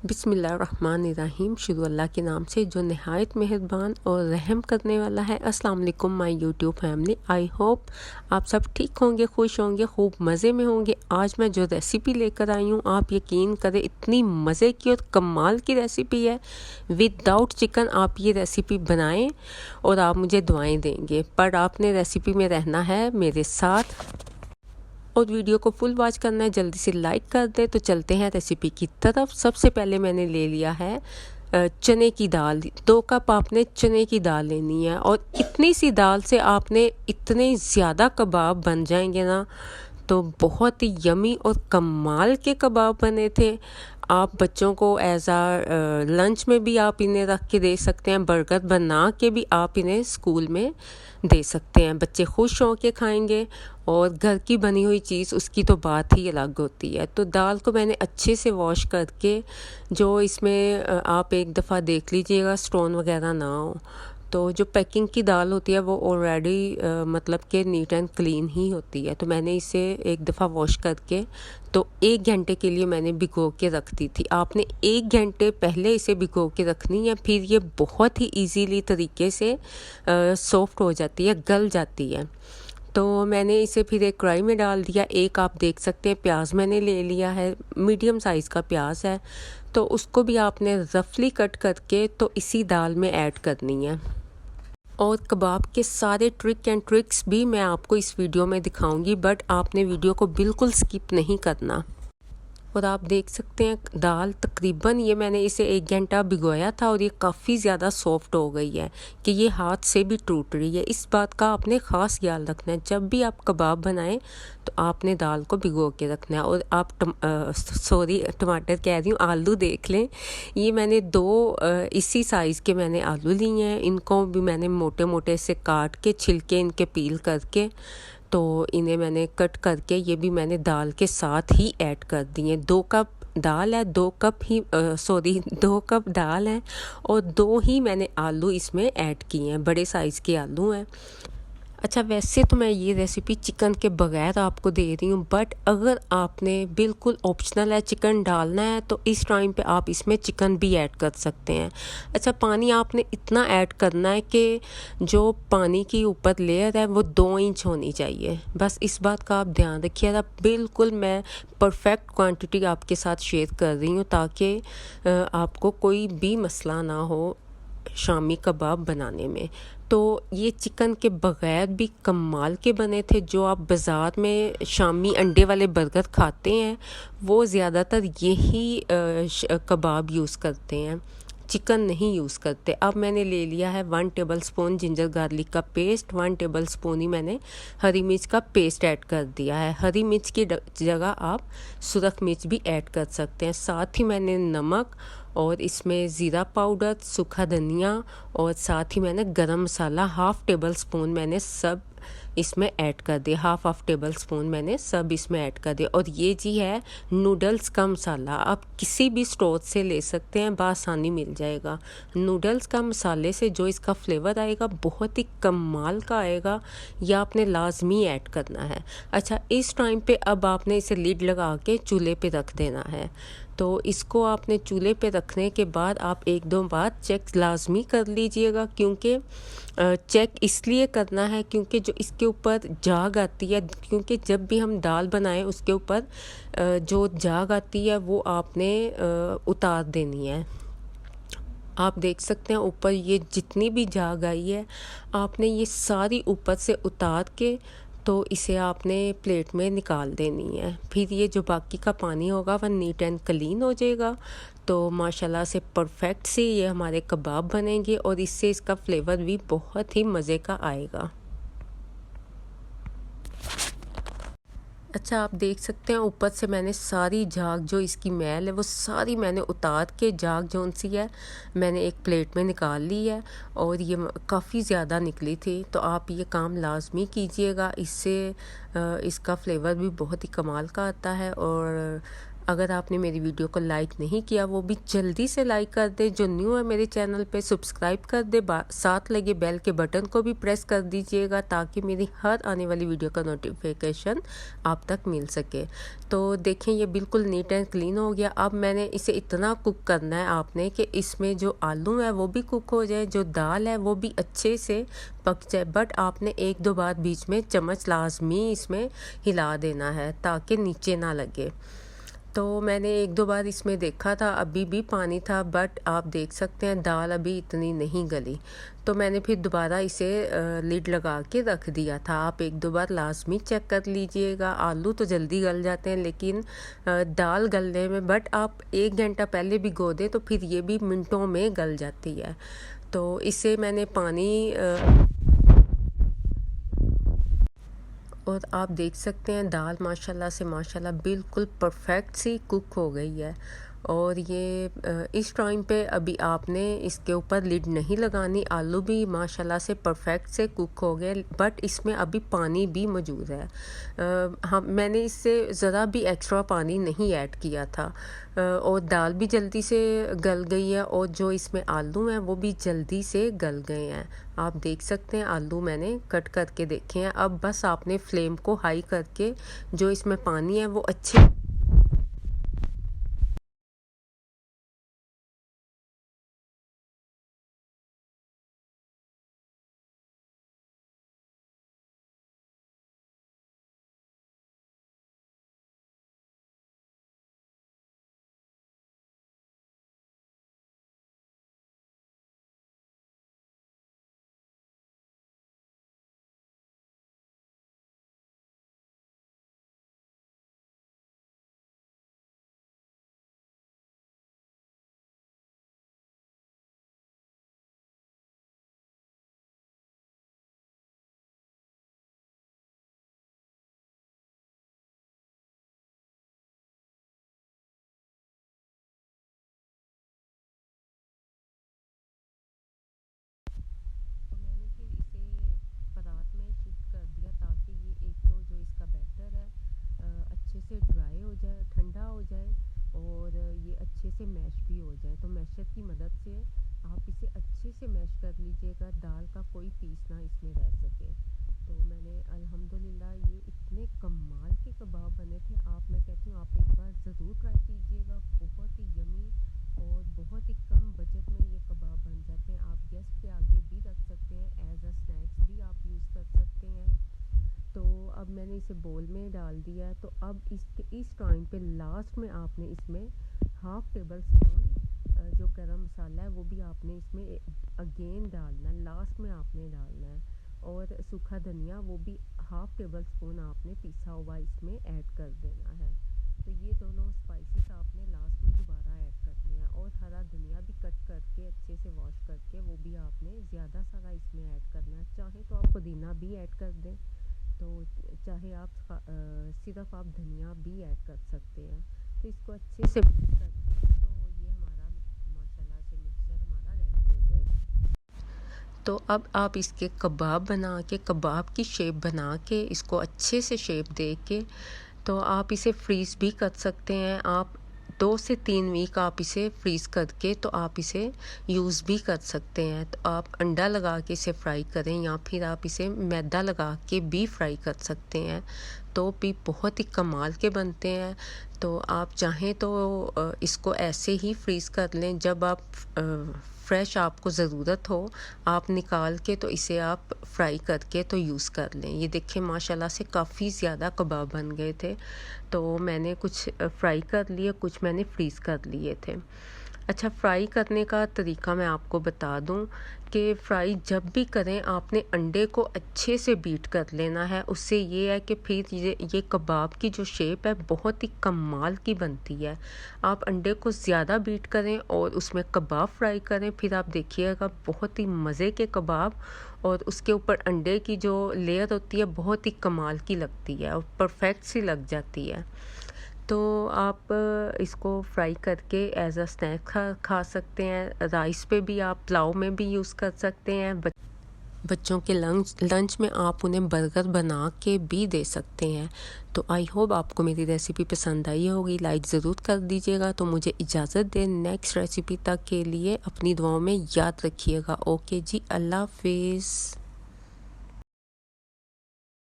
बिस्मिल्लाहिर्रहमानिर्रहीम। शुरू अल्लाह के नाम से जो नहायत मेहरबान और रहम करने वाला है। अस्सलाम वालेकुम my YouTube family. I hope आप सब ठीक होंगे, खुश होंगे, खूब मज़े में होंगे। आज मैं जो रेसिपी लेकर आई हूँ, आप यकीन करें इतनी मज़े की और कमाल की रेसिपी है। विदाउट चिकन आप ये रेसिपी बनाएं और आप मुझे दुआएं देंगे, पर आपने रेसिपी में रहना है मेरे साथ और वीडियो को फुल वॉच करना है। जल्दी से लाइक कर दे। तो चलते हैं रेसिपी की तरफ। सबसे पहले मैंने ले लिया है चने की दाल। 2 कप आपने चने की दाल लेनी है और इतनी सी दाल से आपने इतने ज़्यादा कबाब बन जाएंगे ना, तो बहुत ही यमी और कमाल के कबाब बने थे। आप बच्चों को एज आ लंच में भी आप इन्हें रख के दे सकते हैं, बर्गर बना के भी आप इन्हें स्कूल में दे सकते हैं। बच्चे खुश होकर खाएंगे और घर की बनी हुई चीज़ उसकी तो बात ही अलग होती है। तो दाल को मैंने अच्छे से वॉश करके, जो इसमें आप एक दफ़ा देख लीजिएगा स्टोन वगैरह ना हो। तो जो पैकिंग की दाल होती है वो ऑलरेडी मतलब कि नीट एंड क्लीन ही होती है। तो मैंने इसे एक दफ़ा वॉश करके तो 1 घंटे के लिए मैंने भिगो के रख दी थी। आपने 1 घंटे पहले इसे भिगो के रखनी है, फिर ये बहुत ही इजीली तरीके से सॉफ्ट हो जाती है, गल जाती है। तो मैंने इसे फिर एक कढ़ाई में डाल दिया। एक आप देख सकते हैं प्याज मैंने ले लिया है, मीडियम साइज़ का प्याज है। तो उसको भी आपने रफली कट करके तो इसी दाल में ऐड करनी है। और कबाब के सारे ट्रिक एंड ट्रिक्स भी मैं आपको इस वीडियो में दिखाऊंगी, बट आपने वीडियो को बिल्कुल स्किप नहीं करना। और आप देख सकते हैं दाल तकरीबन ये मैंने इसे 1 घंटा भिगोया था और ये काफ़ी ज़्यादा सॉफ्ट हो गई है कि ये हाथ से भी टूट रही है। इस बात का आपने ख़ास ख्याल रखना है, जब भी आप कबाब बनाएं तो आपने दाल को भिगो के रखना है। और आप टमाटर कह रही हूँ, आलू देख लें। ये मैंने 2 इसी साइज़ के मैंने आलू लिए हैं। इनको भी मैंने मोटे मोटे से काट के, छिलके इनके पील करके, तो इन्हें मैंने कट करके ये भी मैंने दाल के साथ ही ऐड कर दिए। 2 कप दाल है, 2 कप दाल है और 2 ही मैंने आलू इसमें ऐड किए हैं, बड़े साइज़ के आलू हैं। अच्छा, वैसे तो मैं ये रेसिपी चिकन के बगैर आपको दे रही हूँ, बट अगर आपने बिल्कुल ऑप्शनल है चिकन डालना है तो इस टाइम पे आप इसमें चिकन भी ऐड कर सकते हैं। अच्छा, पानी आपने इतना ऐड करना है कि जो पानी की ऊपर लेयर है वो 2 इंच होनी चाहिए। बस इस बात का आप ध्यान रखिएगा। बिल्कुल मैं परफेक्ट क्वांटिटी आपके साथ शेयर कर रही हूँ ताकि आपको कोई भी मसला ना हो शामी कबाब बनाने में। तो ये चिकन के बगैर भी कमाल के बने थे। जो आप बाज़ार में शामी अंडे वाले बर्गर खाते हैं वो ज़्यादातर यही कबाब यूज़ करते हैं, चिकन नहीं यूज़ करते। अब मैंने ले लिया है 1 टेबल स्पून जिंजर गार्लिक का पेस्ट, 1 टेबल स्पून ही मैंने हरी मिर्च का पेस्ट ऐड कर दिया है। हरी मिर्च की जगह आप सुरख मिर्च भी ऐड कर सकते हैं। साथ ही मैंने नमक और इसमें ज़ीरा पाउडर, सूखा धनिया और साथ ही मैंने गरम मसाला 1/2 टेबल स्पून मैंने सब इसमें ऐड कर दिया। 1/2 टेबल स्पून मैंने सब इसमें ऐड कर दिया। और ये जी है नूडल्स का मसाला, आप किसी भी स्टोर से ले सकते हैं, बआसानी मिल जाएगा। नूडल्स का मसाले से जो इसका फ्लेवर आएगा बहुत ही कमाल का आएगा, यह आपने लाजमी ऐड करना है। अच्छा, इस टाइम पे अब आपने इसे लिड लगा के चूल्हे पे रख देना है। तो इसको आपने चूल्हे पे रखने के बाद आप 1-2 बार चेक लाजमी कर लीजिएगा, क्योंकि चेक इसलिए करना है क्योंकि जो इसके ऊपर जाग आती है, क्योंकि जब भी हम दाल बनाएं उसके ऊपर जो जाग आती है वो आपने उतार देनी है। आप देख सकते हैं ऊपर ये जितनी भी जाग आई है आपने ये सारी ऊपर से उतार के तो इसे आपने प्लेट में निकाल देनी है। फिर ये जो बाकी का पानी होगा वह नीट एंड क्लीन हो जाएगा। तो माशाल्लाह से परफेक्ट से ये हमारे कबाब बनेंगे और इससे इसका फ्लेवर भी बहुत ही मज़े का आएगा। अच्छा, आप देख सकते हैं ऊपर से मैंने सारी झाग जो इसकी मैल है वो सारी मैंने उतार के, झाग जो सी है मैंने एक प्लेट में निकाल ली है और ये काफ़ी ज़्यादा निकली थी। तो आप ये काम लाजमी कीजिएगा, इससे इसका फ्लेवर भी बहुत ही कमाल का आता है। और अगर आपने मेरी वीडियो को लाइक नहीं किया वो भी जल्दी से लाइक कर दे। जो न्यू है मेरे चैनल पे सब्सक्राइब कर दे, साथ लगे बेल के बटन को भी प्रेस कर दीजिएगा ताकि मेरी हर आने वाली वीडियो का नोटिफिकेशन आप तक मिल सके। तो देखें ये बिल्कुल नीट एंड क्लीन हो गया। अब मैंने इसे इतना कुक करना है आपने कि इसमें जो आलू है वो भी कुक हो जाए, जो दाल है वो भी अच्छे से पक जाए। बट आपने एक दो बार बीच में चम्मच लाजमी इसमें हिला देना है ताकि नीचे ना लगे। तो मैंने एक दो बार इसमें देखा था, अभी भी पानी था, बट आप देख सकते हैं दाल अभी इतनी नहीं गली। तो मैंने फिर दोबारा इसे लिड लगा के रख दिया था। आप एक दो बार लाजमी चेक कर लीजिएगा। आलू तो जल्दी गल जाते हैं लेकिन दाल गलने में, बट आप 1 घंटा पहले भिगो दें तो फिर ये भी मिनटों में गल जाती है। तो इसे मैंने पानी और आप देख सकते हैं दाल माशाल्लाह से माशाल्लाह बिल्कुल परफेक्ट सी कुक हो गई है। और ये इस टाइम पे अभी आपने इसके ऊपर लिड नहीं लगानी। आलू भी माशाल्लाह से परफेक्ट से कुक हो गए, बट इसमें अभी पानी भी मौजूद है। मैंने इससे ज़रा भी एक्स्ट्रा पानी नहीं ऐड किया था। और दाल भी जल्दी से गल गई है और जो इसमें आलू हैं वो भी जल्दी से गल गए हैं। आप देख सकते हैं आलू मैंने कट करके देखे हैं। अब बस आपने फ्लेम को हाई करके जो इसमें पानी है वो अच्छे परात में शिफ्ट कर दिया ताकि ये एक तो जो इसका बैटर है अच्छे से ड्राई हो जाए, ठंडा हो जाए और ये अच्छे से मैश भी हो जाए। तो मैशर की मदद से आप इसे अच्छे से मैश कर लीजिएगा, दाल का कोई पीस ना इसमें रह सके। तो मैंने अल्हम्दुलिल्लाह ये इतने कमाल के कबाब बने थे। मैं कहती हूँ आप एक बार ज़रूर ट्राई कीजिएगा। बहुत ही यमी और बहुत ही कम बजट में ये कबाब बन जाते हैं। आप गेस्ट के आगे भी रख सकते हैं, एज अ स्नैक्स भी आप यूज़ कर सकते हैं। तो अब मैंने इसे बोल में डाल दिया है। तो अब इस टाइम पे लास्ट में आपने इसमें हाफ़ टेबल स्पून जो गरम मसाला है वो भी आपने इसमें अगेन डालना है, लास्ट में आपने डालना है। और सूखा धनिया वो भी हाफ़ टेबल स्पून आपने पिसा हुआ इसमें ऐड कर देना है। तो ये दोनों स्पाइसेस आपने लास्ट में दोबारा ऐड करने हैं। और हरा धनिया भी कट करके अच्छे से वॉश करके वो भी आपने ज़्यादा सारा इसमें ऐड करना है। चाहे तो आप पुदीना भी ऐड कर दें, तो चाहे आप सिर्फ आप धनिया भी ऐड कर सकते हैं। तो इसको अच्छे से मिक्स करके तो ये हमारा माशाल्लाह से मिक्सचर हमारा रेडी हो जाएगा। तो अब आप इसके कबाब बना के, कबाब की शेप बना के, इसको अच्छे से शेप दे के तो आप इसे फ्रीज़ भी कर सकते हैं। आप 2 से 3 वीक आप इसे फ्रीज़ करके तो आप इसे यूज़ भी कर सकते हैं। तो आप अंडा लगा के इसे फ्राई करें या फिर आप इसे मैदा लगा के भी फ्राई कर सकते हैं, तो भी बहुत ही कमाल के बनते हैं। तो आप चाहें तो इसको ऐसे ही फ्रीज़ कर लें। जब आप फ्रेश आपको ज़रूरत हो आप निकाल के तो इसे आप फ्राई करके तो यूज़ कर लें। ये देखिए माशाल्लाह से काफ़ी ज़्यादा कबाब बन गए थे। तो मैंने कुछ फ्राई कर लिए, कुछ मैंने फ्रीज़ कर लिए थे। अच्छा, फ्राई करने का तरीका मैं आपको बता दूं कि फ्राई जब भी करें आपने अंडे को अच्छे से बीट कर लेना है। उससे ये है कि फिर ये कबाब की जो शेप है बहुत ही कमाल की बनती है। आप अंडे को ज़्यादा बीट करें और उसमें कबाब फ्राई करें, फिर आप देखिएगा बहुत ही मज़े के कबाब और उसके ऊपर अंडे की जो लेयर होती है बहुत ही कमाल की लगती है और परफेक्ट सी लग जाती है। तो आप इसको फ्राई करके एज अ स्नैक खा सकते हैं। राइस पे भी आप, पुलाव में भी यूज़ कर सकते हैं। बच्चों के लंच में आप उन्हें बर्गर बना के भी दे सकते हैं। तो आई होप आपको मेरी रेसिपी पसंद आई होगी, लाइक ज़रूर कर दीजिएगा। तो मुझे इजाज़त दें, नेक्स्ट रेसिपी तक के लिए अपनी दुआओं में याद रखिएगा। ओके जी, अल्लाह हाफिज़।